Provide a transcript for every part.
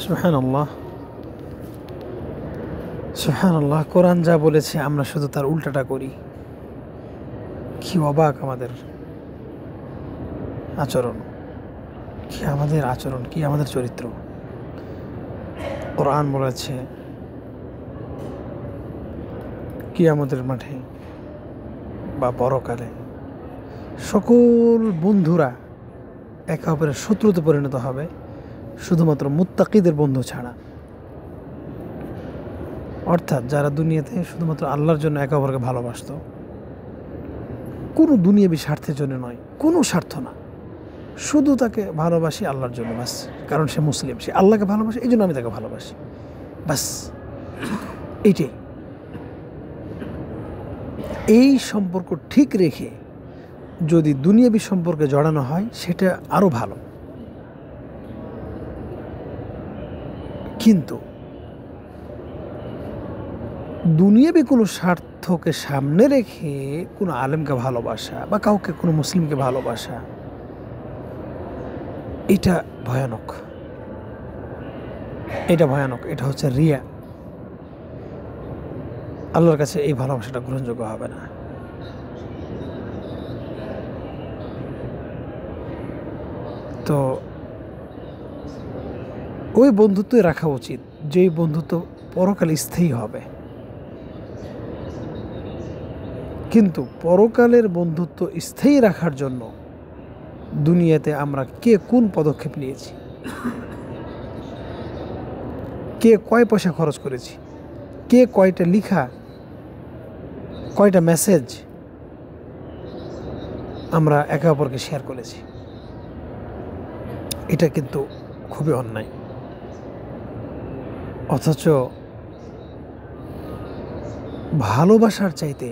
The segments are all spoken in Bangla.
সুবহানাল্লাহ, সুবহানাল্লাহ। কোরআন যা বলেছে আমরা শুধু তার উল্টাটা করি। কি অবাক আমাদের আচরণ, কি আমাদের আচরণ, কি আমাদের চরিত্র। কোরআন বলেছে কিয়ামতের মাঠে বা পরকালে সকল বন্ধুরা একে অপরের শত্রুতে পরিণত হবে শুধুমাত্র মুত্তাকিদের বন্ধু ছাড়া। অর্থাৎ যারা দুনিয়াতে শুধুমাত্র আল্লাহর জন্য একে অপরকে ভালোবাসত, কোনো দুনিয়াবী স্বার্থের জন্য নয়, কোনো স্বার্থ না, শুধু তাকে ভালোবাসি আল্লাহর জন্য বাস। কারণ সে মুসলিম, সে আল্লাহকে ভালোবাসে, এই জন্য আমি তাকে ভালোবাসি, বাস। এইটাই। এই সম্পর্ক ঠিক রেখে যদি দুনিয়াবী সম্পর্কে জড়ানো হয় সেটা আরও ভালো। কিন্তু দুনিয়াবী কোনো স্বার্থকে সামনে রেখে কোনো আলেমকে ভালোবাসা বা কাউকে, কোনো মুসলিমকে ভালোবাসা, এটা ভয়ানক, এটা ভয়ানক। এটা হচ্ছে রিয়া। আল্লাহর কাছে এই ভালোবাসাটা গ্রহণযোগ্য হবে না। তো ওই বন্ধুত্বই রাখা উচিত যেই বন্ধুত্ব পরকালে স্থায়ী হবে। কিন্তু পরকালের বন্ধুত্ব স্থায়ী রাখার জন্য দুনিয়াতে আমরা কে কোন পদক্ষেপ নিয়েছি, কে কয় পয়সা খরচ করেছি, কে কয়টা লিখা, কয়টা মেসেজ আমরা একে অপরকে শেয়ার করেছি, এটা কিন্তু খুবই অন্যায়। অথচ ভালোবাসার চাইতে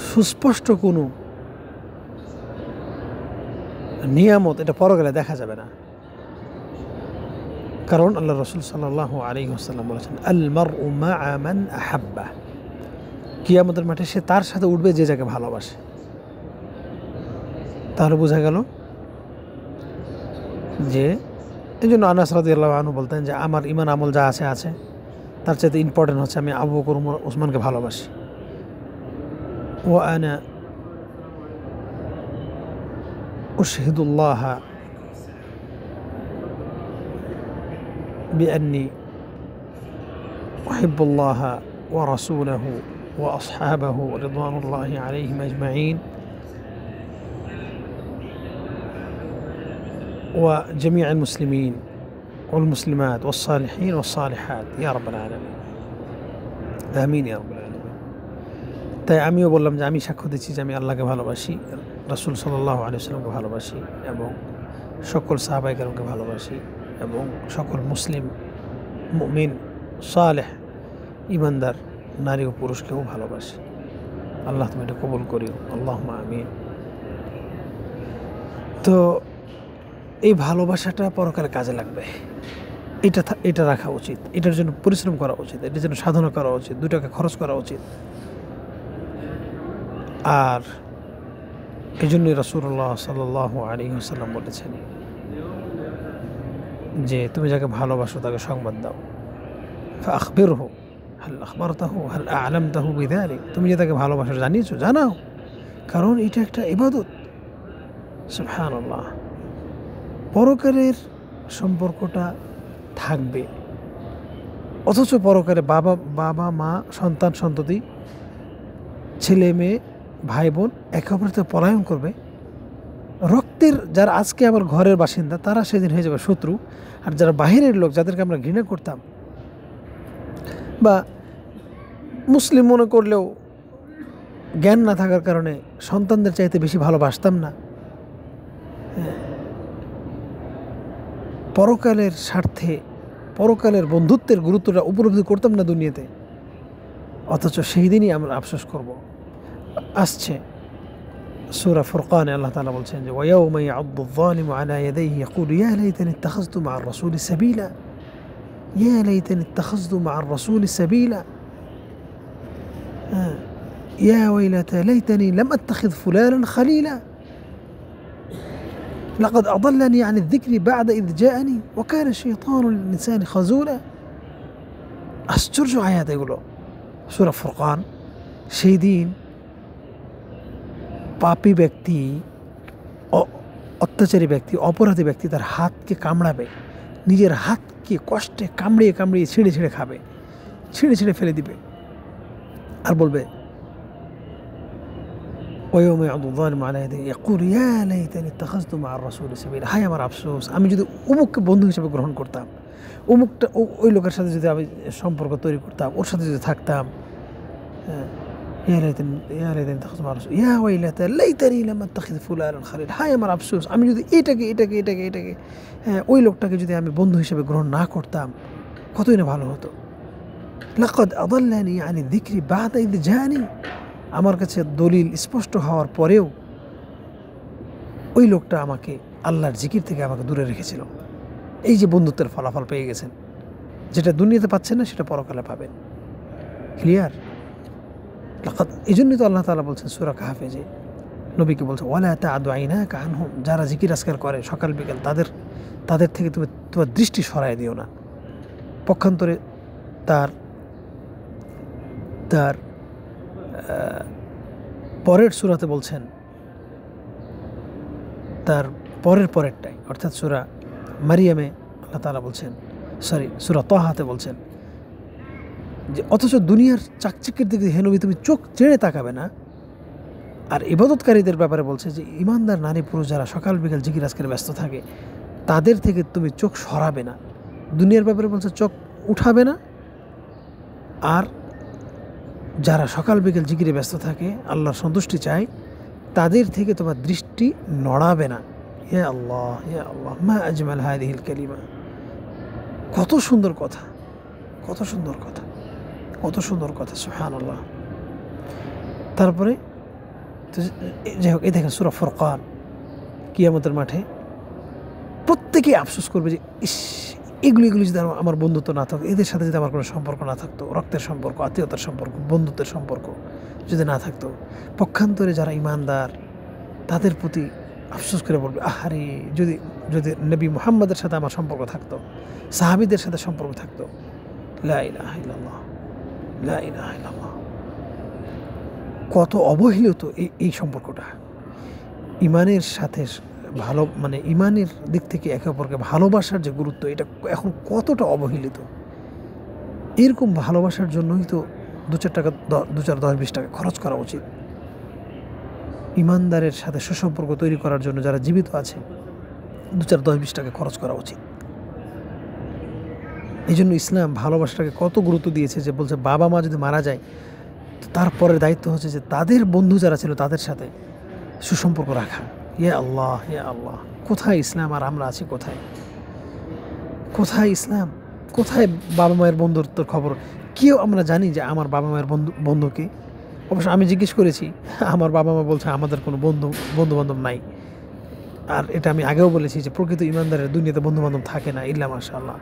সুস্পষ্ট কোনো নিয়ামত এটা পরকালে দেখা যাবে না। কারণ আল্লাহ রাসূল সাল্লাল্লাহু আলাইহি ওয়াসাল্লাম বলেছেন, আল মারউ মা'a মান আহাব্বা। কিয়ামতের মাঠে সে তার সাথে উঠবে যে যাকে ভালোবাসে। তাহলে বোঝা গেল যে এই জন্য আনাস রাদিয়াল্লাহু আনহু বলতেন যে আমার ঈমান আমল যা আছে আছে, তার চাইতে ইম্পর্টেন্ট হচ্ছে আমি আবু বকর ওমর ওসমানকে ভালোবাসি। ওয়া আনা উশহিদুল্লাহ বিআন্নি উহিব্বুল্লাহ ওয়া রাসূলাহু ওয়া আসহাবাহু রিদওয়ানুল্লাহি আলাইহিম আজমাইন وجميع المسلمين والمسلمات والصالحين والصالحات يا رب العالمين آمين يا رب العالمين। তাই আমিও বললাম যে আমি সাক্ষ্য দিচ্ছি যে আমি আল্লাহকে ভালোবাসি, রাসূল সাল্লাল্লাহু আলাইহি ওয়াসাল্লামকে ভালোবাসি, এবং সকল সাহাবায়ে কেরামকে ভালোবাসি, এবং সকল মুসলিম মুমিন সালেহ ঈমানদার নারী ও পুরুষকেও ভালোবাসি। আল্লাহ তুমি এটা কবুল করিও, আল্লাহুম্মা আমিন। তো এই ভালোবাসাটা পরকালে কাজে লাগবে, এটা রাখা উচিত, এটার জন্য পরিশ্রম করা উচিত, এটার জন্য সাধনা করা উচিত, 2 টাকা খরচ করা উচিত। আর এই জন্যই রাসূলুল্লাহ সাল্লাল্লাহু আলাইহি ওয়াসাল্লাম বলেছেন যে তুমি যাকে ভালোবাসো তাকে সংবাদ দাও, ফাআখবিরহু হাল আখবারতাহু হাল আ'লামতাহু বিযালিক। তুমি যে তাকে ভালোবাসো জানিয়েছো, জানাও, কারণ এটা একটা ইবাদত। সুবহানাল্লাহ। পরকালের সম্পর্কটা থাকবে, অথচ পরকালে বাবা মা, সন্তান সন্ততি, ছেলে মেয়ে, ভাই বোন একে অপরের থেকে পলায়ন করবে। রক্তের যারা আজকে আমার ঘরের বাসিন্দা তারা সেদিন হয়ে যাবে শত্রু। আর যারা বাহিরের লোক, যাদেরকে আমরা ঘৃণা করতাম বা মুসলিম মনে করলেও জ্ঞান না থাকার কারণে সন্তানদের চাইতে বেশি ভালোবাসতাম না, পরকালের স্বার্থে পরকালের বন্ধুত্বের গুরুত্বটা উপলব্ধি করতাম না দুনিয়াতে, অথচ সেই দিনই আমরা আফসোস করব। আসছে সূরা ফুরকানে আল্লাহ তাআলা বলছেন যে ওয়ায়াউমা ইয়া'আদ্দু আয-যালিমু আলা ইয়াদাইহি ইয়াকুলু ইয়া লাইতানি ইত্তাখাযতু মা'আর রাসূলি সাবিলা, ইয়া লাইতানি ইত্তাখাযতু মা'আর রাসূলি সাবিলা, ইয়া ওয়াইলাতা লাইতানি লাম আত্তাখিয ফুলানান খলিলা। লাকাদ আদাল্লানি আনি যিকরি বা'দা ইয জাআনি ওয়া কানা শাইতানু লিল ইনসানি খাযুলা। আশ্চর্য আয়াত এগুলো, সূরা ফুরকান। সেই দিন পাপী ব্যক্তি, অত্যাচারী ব্যক্তি, অপরাধী ব্যক্তি তার হাতকে কামড়াবে, নিজের হাতকে কষ্টে কামড়িয়ে কামড়িয়ে ছিঁড়ে ছিঁড়ে খাবে, ছিঁড়ে ছিঁড়ে ফেলে দিবে, আর বলবে ওয়াইউমা ইয়া'দু যালিমু আলা ইয়াদাইহি ইয়াকুলু ইয়া লাইতানি ইত্তাখাযতু মা'আর রাসূলি সাবিলা। হায় আমার আফসোস, আমি যদি অমুককে বন্ধু হিসেবে গ্রহণ করতাম, অমুকটা ওই লোকের সাথে যদি আমি সম্পর্ক তৈরি করতাম, ওর সাথে যদি থাকতাম। ইয়া লাইতানি ইত্তাখাযতু মা'আর রাসূলি ইয়া ওয়াইলাতা লাইতানি লাম আত্তাখিয ফুলানান খালিলা। হায় আমার আফসোস, আমি যদি এটাকে ওই লোকটাকে যদি আমি বন্ধু হিসেবে গ্রহণ না করতাম, কতই না ভালো হতো। লাকাদ আদাল্লানি আনি যিকরি বা'দা ইয জাআনি, আমার কাছে দলিল স্পষ্ট হওয়ার পরেও ওই লোকটা আমাকে আল্লাহর জিকির থেকে আমাকে দূরে রেখেছিল। এই যে বন্ধুত্বের ফলাফল পেয়ে গেছেন, যেটা দুনিয়াতে পাচ্ছেন না সেটা পরকালে পাবেন। ক্লিয়ার? এই জন্যই তো আল্লাহ তাআলা বলছেন সূরা কাহফে, যে নবীকে বলছে ওয়ালা তা'দু আইনাকা আনহুম, যারা জিকির আজকার করে সকাল বিকাল, তাদের থেকে তুমি তোমার দৃষ্টি সরায় দিও না। পক্ষান্তরে তার পরের সূরাতে বলছেন, তার পরেরটাই অর্থাৎ সূরা মারিয়ামে আল্লাহ তাআলা বলছেন, সূরা তাহাতে বলছেন যে অথচ দুনিয়ার চাকচিক্যের দিকে হে নবী তুমি চোখ চেড়ে তাকাবে না। আর ইবাদতকারীদের ব্যাপারে বলছে যে ইমানদার নারী পুরুষ যারা সকাল বিকাল জিকির আজকারে ব্যস্ত থাকে, তাদের থেকে তুমি চোখ সরাবে না। দুনিয়ার ব্যাপারে বলছে চোখ উঠাবে না, আর যারা সকাল বিকেল জিকিরে ব্যস্ত থাকে, আল্লাহর সন্তুষ্টি চায়, তাদের থেকে তোমার দৃষ্টি নড়াবে না। ইয়া আল্লাহ, ইয়া আল্লাহ, মা আজমাল হাদিহিল কালিমা। কত সুন্দর কথা, কত সুন্দর কথা, কত সুন্দর কথা, সুবহানাল্লাহ। তারপরে যাই হোক, এই দেখেন সূরা ফুরকান, কিয়ামতের মাঠে প্রত্যেকেই আফসোস করবে যে ইস, এগুলি যদি আমার বন্ধুত্ব না থাকতো, এদের সাথে যদি আমার কোনো সম্পর্ক না থাকতো, রক্তের সম্পর্ক, আত্মীয়তার সম্পর্ক, বন্ধুত্বের সম্পর্ক যদি না থাকতো। পক্ষান্তরে যারা ইমানদার, তাদের প্রতি আফসোস করে বলবে আহারে, যদি নবী মুহাম্মদের সাথে আমার সম্পর্ক থাকতো, সাহাবীদের সাথে সম্পর্ক থাকতো। লা ইলাহা ইল্লাল্লাহ, লা ইলাহা ইল্লাল্লাহ। কত অবহেলিত এই সম্পর্কটা। ইমানের সাথে ভালো, মানে ইমানের দিক থেকে একে অপরকে ভালোবাসার যে গুরুত্ব, এটা এখন কতটা অবহেলিত। এরকম ভালোবাসার জন্যই তো 2-4 টাকা, 2-4, 10-20 টাকা খরচ করা উচিত। ইমানদারের সাথে সুসম্পর্ক তৈরি করার জন্য যারা জীবিত আছে, 2-4, 10-20 টাকা খরচ করা উচিত। এই জন্য ইসলাম ভালোবাসাটাকে কত গুরুত্ব দিয়েছে, যে বলছে বাবা মা যদি মারা যায়, তারপরের দায়িত্ব হচ্ছে যে তাদের বন্ধু যারা ছিল তাদের সাথে সুসম্পর্ক রাখা। ইয়া আল্লাহ, ইয়া আল্লাহ, কোথায় ইসলাম আর আমরা আছি কোথায়? কোথায় ইসলাম? কোথায় বাবা মায়ের বন্ধুত্বের খবর? কেউ আমরা জানি যে আমার বাবা মায়ের বন্ধুকে? অবশ্য আমি জিজ্ঞেস করেছি, আমার বাবা মা বলছে আমাদের কোনো বন্ধু বান্ধব নাই। আর এটা আমি আগেও বলেছি যে প্রকৃত ইমানদারের দুনিয়াতে বন্ধু বান্ধব থাকে না, ইল্লা মাশাআল্লাহ।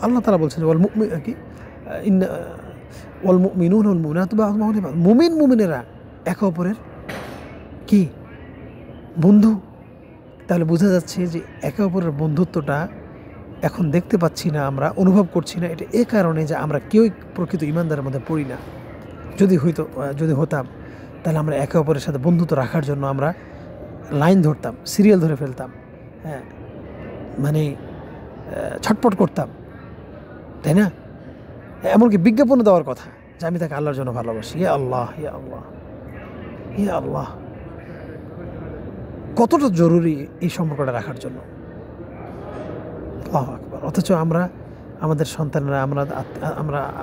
আল্লাহ তাআলা বলছেন ওয়াল মুমিনুনা ওয়াল মুমিনাতু বা'দুহুম আওলিয়াউ বা'দ, মুমিনেরা একে অপরের কি বন্ধু। তাহলে বোঝা যাচ্ছে যে একে অপরের বন্ধুত্বটা এখন দেখতে পাচ্ছি না, আমরা অনুভব করছি না। এটা এই কারণে যে আমরা কেউই প্রকৃত ইমানদারের মধ্যে পড়ি না। যদি হতাম, তাহলে আমরা একে অপরের সাথে বন্ধুত্ব রাখার জন্য আমরা লাইন ধরতাম, সিরিয়াল ধরে ফেলতাম, হ্যাঁ, মানে ছটপট করতাম, তাই না? এমনকি বিজ্ঞাপন দেওয়ার কথা যে আমি তাকে আল্লাহর জন্য ভালোবাসি। ইয়া আল্লাহ, ইয়া আল্লাহ, ইয়া আল্লাহ, কতটা জরুরি এই সম্পর্কটা রাখার জন্য। আল্লাহু আকবার। অথচ আমরা, আমাদের সন্তানরা,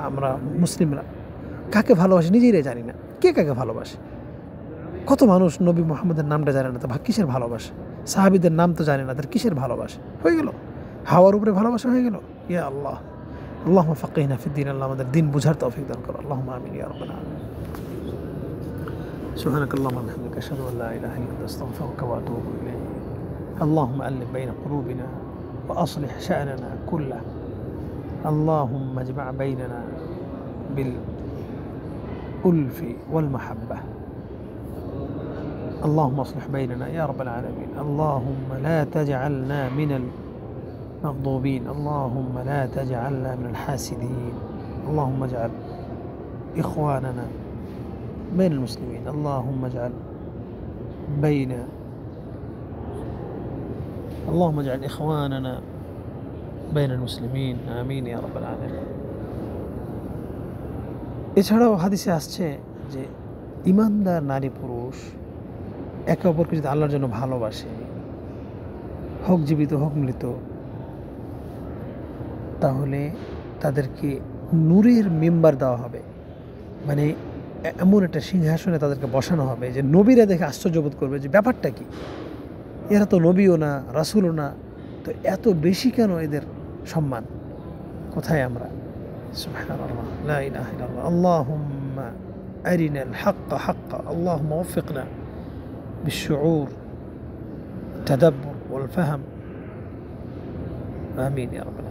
আমরা মুসলিমরা কাকে ভালোবাসি নিজেরাই জানি না। কে কাকে ভালোবাসে? কত মানুষ নবী মুহাম্মদের নামটা জানে না, তো কিসের ভালোবাসে? সাহাবীদের নাম তো জানে না, তার কিসের ভালোবাসে? হয়ে গেল হাওয়ার উপরে ভালোবাসা হয়ে গেল। ইয়া আল্লাহ, আল্লাহুম্মা ফাক্কিহনা ফিদ্দীন। আল্লাহ আমাদের দিন বুঝার তৌফিক দান করো। আল্লাহুম্মা আমিন ইয়া রাব্বাল আলামিন। সুবহানাকাল্লাহুম্মা ওয়া বিহামদিকা আশহাদু আল্লা ইলাহা ইল্লা আনতা আস্তাগফিরুকা ওয়া আতুবু ইলাইক। আল্লাহুম্মা আল্লিফ বাইনা কুলুবিনা ওয়া আছলিহ শা'নানা কুল্লাহ। আল্লাহুম্মা ইজমা' বাইনানা বিল উলফি ওয়াল মাহাব্বাহ। اللهم اصلح بيننا يا رب العالمين. اللهم لا تجعلنا من المغضوبين، اللهم لا تجعلنا من الحاسدين، اللهم اجعل إخواننا بين المسلمين، اللهم اجعل اللهم اجعل إخواننا بين المسلمين، آمين يا رب العالمين। এছাড়াও হাদিসে আসছে যে ঈমানদার নারী পুরুষ একে অপরকে যদি আল্লাহর জন্য ভালোবাসে, হোক জীবিত হোক মৃত, তাহলে তাদেরকে নূরের মেম্বার দেওয়া হবে। মানে এমন একটা সিংহাসনে তাদেরকে বসানো হবে যে নবীরা দেখে আশ্চর্যবোধ করবে যে ব্যাপারটা কি, এরা তো নবীও না রাসূলও না, তো এত বেশি কেন এদের সম্মান? কোথায় আমরা? সুবহানাল্লাহ, লা ইলাহা ইল্লাল্লাহ। আল্লাহুম্মা আরিনাল হাক্কা হাক্কা, আল্লাহুম্মা ওয়াফিকনা বিশ-শুউর, তাদাব্বুর ওয়াল ফাহম, আমিন ইয়া রাব্বাল আলামিন।